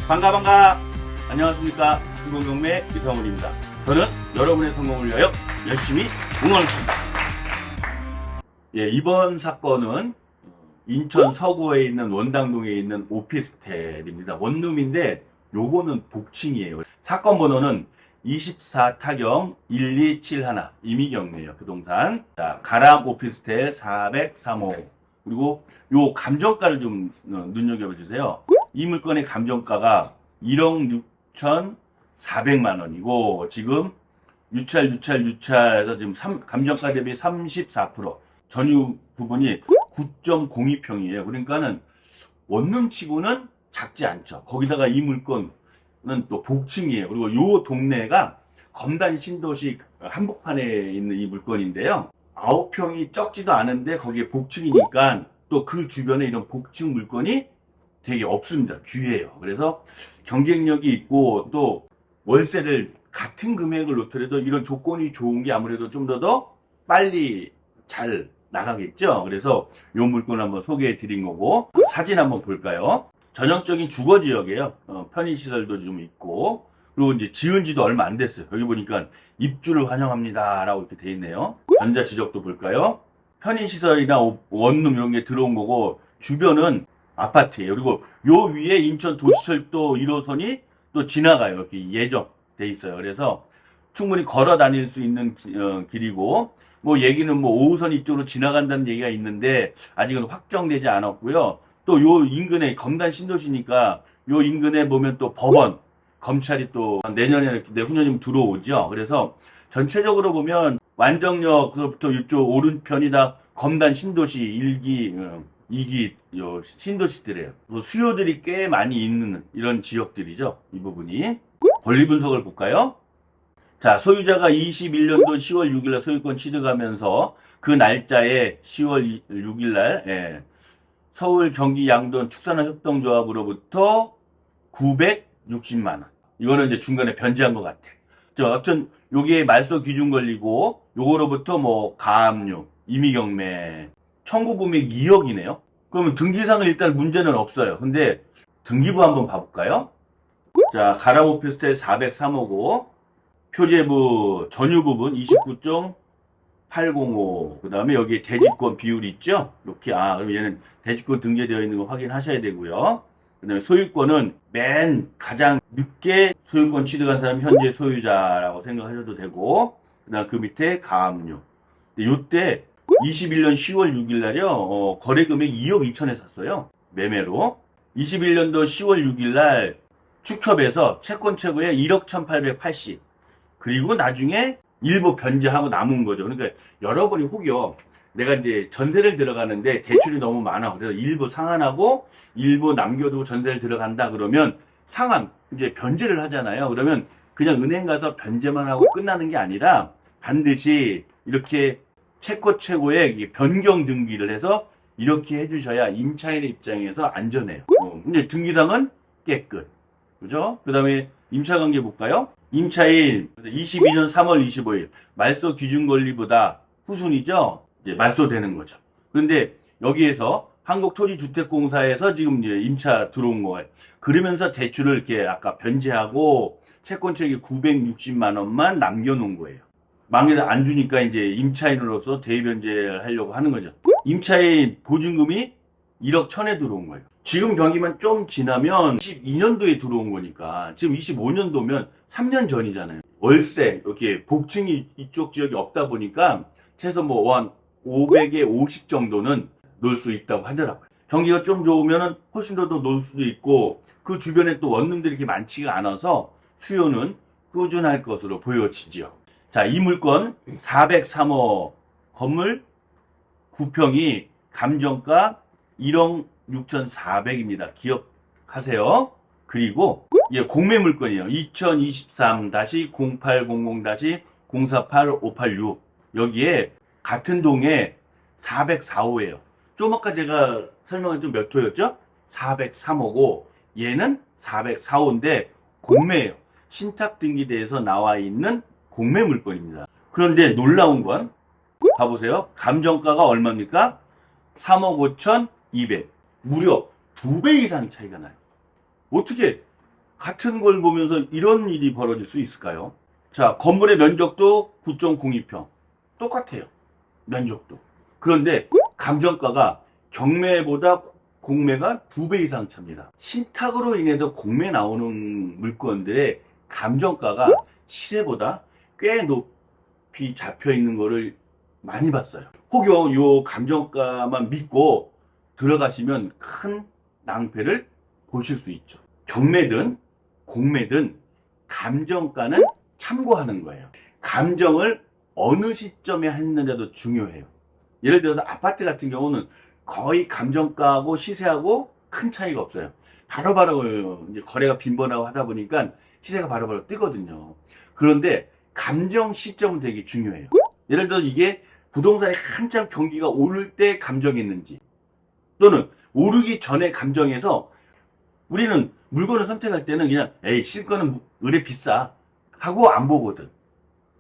반가. 안녕하십니까. 성공경매 이성훈입니다. 저는 여러분의 성공을 위하여 열심히 응원하겠습니다. 예, 이번 사건은 인천 서구에 있는 원당동에 있는 오피스텔입니다. 원룸인데 요거는 복층이에요. 사건 번호는 24타경 1271 이미경매예요. 부동산. 자, 가람 오피스텔 403호. 그리고 요 감정가를 좀 눈여겨봐 주세요. 이 물건의 감정가가 1억 6,400만 원이고 지금 유찰해서 지금 감정가 대비 34%, 전유 부분이 9.02평이에요. 그러니까는 원룸치고는 작지 않죠. 거기다가 이 물건은 또 복층이에요. 그리고 요 동네가 검단 신도시 한복판에 있는 이 물건인데요. 9평이 적지도 않은데 거기에 복층이니까 또 그 주변에 이런 복층 물건이 되게 없습니다. 귀해요. 그래서 경쟁력이 있고 또 월세를 같은 금액을 놓더라도 이런 조건이 좋은 게 아무래도 좀 더 빨리 잘 나가겠죠. 그래서 이 물건을 한번 소개해 드린 거고, 사진 한번 볼까요? 전형적인 주거 지역이에요. 편의시설도 좀 있고, 그리고 이제 지은 지도 얼마 안 됐어요. 여기 보니까 입주를 환영합니다 라고 이렇게 돼 있네요. 전자지적도 볼까요? 편의시설이나 원룸 이런 게 들어온 거고, 주변은 아파트예요. 그리고 요 위에 인천 도시철도 1호선이 또 지나가요. 이렇게 예정돼 있어요. 그래서 충분히 걸어 다닐 수 있는 길이고, 뭐 얘기는 뭐 5호선 이쪽으로 지나간다는 얘기가 있는데 아직은 확정되지 않았고요. 또 요 인근에 검단 신도시니까 요 인근에 보면 또 법원, 검찰이 또 내년에 내후년이면 들어오죠. 그래서 전체적으로 보면 완정역부터 이쪽 오른편이 다 검단 신도시 1기, 2기 요 신도시들이에요. 수요들이 꽤 많이 있는 이런 지역들이죠. 이 부분이. 권리 분석을 볼까요? 자, 소유자가 21년도 10월 6일날 소유권 취득하면서 그 날짜에 10월 6일날 예, 서울 경기 양돈 축산업협동조합으로부터 960만 원. 이거는 이제 중간에 변제한 것 같아. 여튼 요게 말소 기준 권리고 요거로부터 뭐 가압류, 임의경매 청구 금액 2억이네요. 그러면 등기상은 일단 문제는 없어요. 근데 등기부 한번 봐볼까요? 자, 가람 오피스텔 403호고 표제부 전유 부분 29.805. 그 다음에 여기 대지권 비율이 있죠? 이렇게, 그럼 얘는 대지권 등재되어 있는 거 확인하셔야 되고요. 그 다음에 소유권은 맨 가장 늦게 소유권 취득한 사람이 현재 소유자라고 생각하셔도 되고, 그 다음 그 밑에 가압류. 요때 21년 10월 6일 날요, 거래 금액 2억 2천에 샀어요. 매매로. 21년도 10월 6일 날 축협에서 채권 최고에 1억 1880. 그리고 나중에 일부 변제하고 남은 거죠. 그러니까 여러분이 혹여 내가 이제 전세를 들어가는데 대출이 너무 많아. 그래서 일부 상환하고 일부 남겨두고 전세를 들어간다 그러면 상환, 이제 변제를 하잖아요. 그러면 그냥 은행 가서 변제만 하고 끝나는 게 아니라 반드시 이렇게 채권 최고의 변경 등기를 해서 이렇게 해주셔야 임차인의 입장에서 안전해요. 근데 등기상은 깨끗. 그죠? 그 다음에 임차관계 볼까요? 임차인 22년 3월 25일 말소 기준 권리보다 후순이죠? 이제 말소되는 거죠. 그런데 여기에서 한국토지주택공사에서 지금 이제 임차 들어온 거예요. 그러면서 대출을 이렇게 아까 변제하고 채권책이 960만 원만 남겨놓은 거예요. 만약에 안 주니까 이제 임차인으로서 대변제를 하려고 하는 거죠. 임차인 보증금이 1억 1천에 들어온 거예요. 지금 경기만 좀 지나면 22년도에 들어온 거니까 지금 25년도면 3년 전이잖아요. 월세 이렇게 복층이 이쪽 지역이 없다 보니까 최소 뭐 한 500에 50 정도는 놓을 수 있다고 하더라고요. 경기가 좀 좋으면 훨씬 더 놓을 수도 있고 그 주변에 또 원룸들이 이렇게 많지가 않아서 수요는 꾸준할 것으로 보여지죠. 자, 이 물건 403호 건물 9평이 감정가 1억 6,400입니다. 기억하세요. 그리고 이게 공매 물건이에요. 2023-0800-048-586 여기에 같은 동에 404호예요. 좀 아까 제가 설명한 좀 몇 호였죠? 403호고 얘는 404호인데 공매예요. 신탁 등기대에서 나와 있는 공매 물건입니다. 그런데 놀라운 건 봐보세요. 감정가가 얼마입니까? 3억 5,200. 무려 2배 이상 차이가 나요. 어떻게 같은 걸 보면서 이런 일이 벌어질 수 있을까요? 자, 건물의 면적도 9.02평. 똑같아요. 면적도. 그런데 감정가가 경매보다 공매가 2배 이상 찹니다. 신탁으로 인해서 공매 나오는 물건들의 감정가가 시세보다 꽤 높이 잡혀 있는 거를 많이 봤어요. 혹여 요 감정가만 믿고 들어가시면 큰 낭패를 보실 수 있죠. 경매든 공매든 감정가는 참고하는 거예요. 감정을 어느 시점에 했느냐도 중요해요. 예를 들어서 아파트 같은 경우는 거의 감정가하고 시세하고 큰 차이가 없어요. 바로바로 이제 거래가 빈번하고 하다 보니까 시세가 바로바로 뜨거든요. 그런데 감정 시점은 되게 중요해요. 예를 들어 이게 부동산이 한참 경기가 오를 때 감정했는지 또는 오르기 전에 감정해서 우리는 물건을 선택할 때는 그냥 에이 실거는 의뢰 비싸 하고 안 보거든.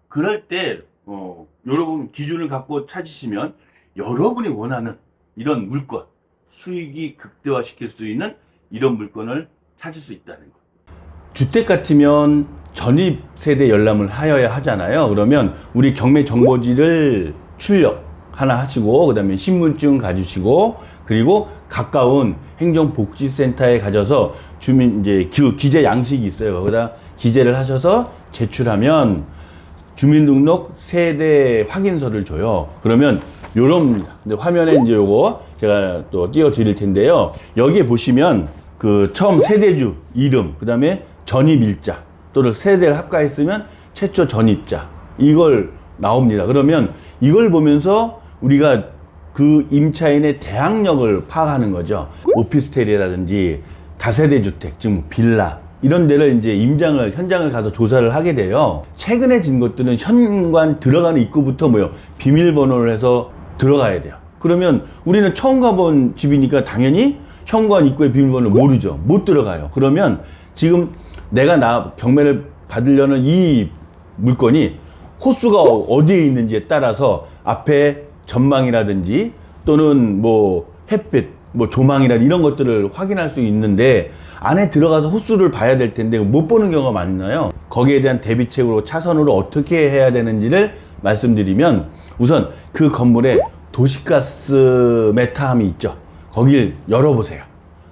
그럴 때 여러분 기준을 갖고 찾으시면 여러분이 원하는 이런 물건 수익이 극대화시킬 수 있는 이런 물건을 찾을 수 있다는 거. 주택 같으면 전입 세대 열람을 하여야 하잖아요. 그러면 우리 경매 정보지를 출력 하나 하시고 그다음에 신분증 가주시고 그리고 가까운 행정복지센터에 가셔서 주민 이제 기재 양식이 있어요. 거기다 기재를 하셔서 제출하면 주민등록 세대 확인서를 줘요. 그러면 요런 화면에 이제 요거 제가 또 띄워 드릴 텐데요. 여기에 보시면 그 처음 세대주 이름, 그다음에 전입일자 또는 세대를 합가했으면 최초 전입자 이걸 나옵니다. 그러면 이걸 보면서 우리가 그 임차인의 대항력을 파악하는 거죠. 오피스텔이라든지 다세대 주택, 즉 빌라 이런 데를 이제 현장을 가서 조사를 하게 돼요. 최근에 진 것들은 현관 들어가는 입구부터 비밀번호를 해서 들어가야 돼요. 그러면 우리는 처음 가본 집이니까 당연히 현관 입구의 비밀번호를 모르죠. 못 들어가요. 그러면 지금 내가 경매를 받으려는 이 물건이 호수가 어디에 있는지에 따라서 앞에 전망이라든지 또는 햇빛, 조망이라든지 이런 것들을 확인할 수 있는데 안에 들어가서 호수를 봐야 될 텐데 못 보는 경우가 많나요? 거기에 대한 대비책으로 차선으로 어떻게 해야 되는지를 말씀드리면 우선 그 건물에 도시가스 메타함이 있죠. 거길 열어보세요.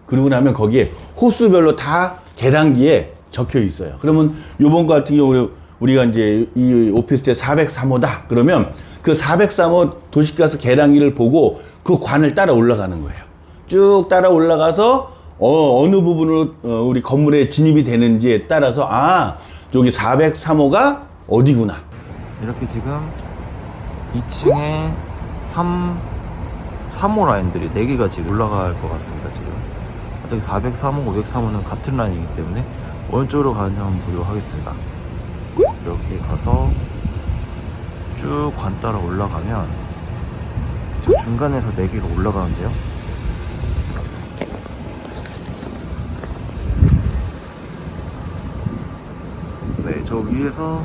그러고 나면 거기에 호수별로 다 계단기에 적혀 있어요. 그러면 요번 거 같은 경우 우리가 이제 이 오피스텔 403호다. 그러면 그 403호 도시가스 계량기를 보고 그 관을 따라 올라가는 거예요. 쭉 따라 올라가서 어느 부분으로 우리 건물에 진입이 되는지에 따라서 여기 403호가 어디구나. 이렇게 지금 2층에 3호 라인들이 4개가 지금 올라갈 것 같습니다. 지금 어차피 403호, 503호는 같은 라인이기 때문에 어느 쪽으로 가는지 한번 보도록 하겠습니다. 이렇게 가서 쭉 관 따라 올라가면 지금 중간에서 4개가 올라가는데요. 네, 저 위에서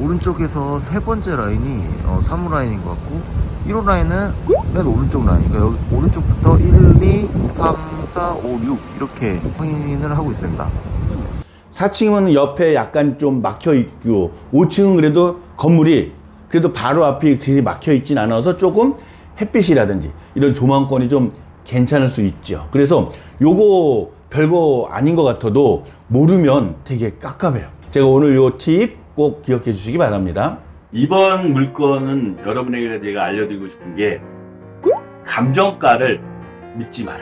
오른쪽에서 세 번째 라인이 3호 라인인 것 같고 1호 라인은 맨 오른쪽 라인, 그러니까 여기 오른쪽부터 1, 2, 3, 4, 5, 6 이렇게 확인을 하고 있습니다. 4층은 옆에 약간 좀 막혀 있고 5층은 그래도 건물이 그래도 바로 앞이 그리 막혀 있진 않아서 조금 햇빛이라든지 이런 조망권이 좀 괜찮을 수 있죠. 그래서 요거 별거 아닌 것 같아도 모르면 되게 깝깝해요. 제가 오늘 요 팁 꼭 기억해 주시기 바랍니다. 이번 물건은 여러분에게 제가 알려드리고 싶은 게 감정가를 믿지 마라.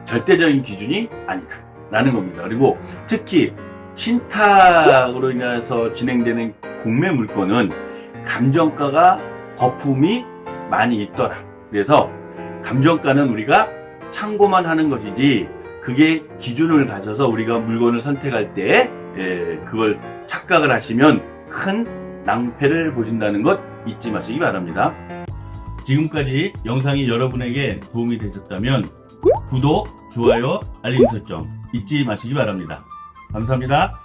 절대적인 기준이 아니다 라는 겁니다. 그리고 특히 신탁으로 인해서 진행되는 공매 물건은 감정가가 거품이 많이 있더라. 그래서 감정가는 우리가 참고만 하는 것이지 그게 기준을 가져서 우리가 물건을 선택할 때 그걸 착각을 하시면 큰 낭패를 보신다는 것 잊지 마시기 바랍니다. 지금까지 영상이 여러분에게 도움이 되셨다면 구독, 좋아요, 알림 설정 잊지 마시기 바랍니다. 감사합니다.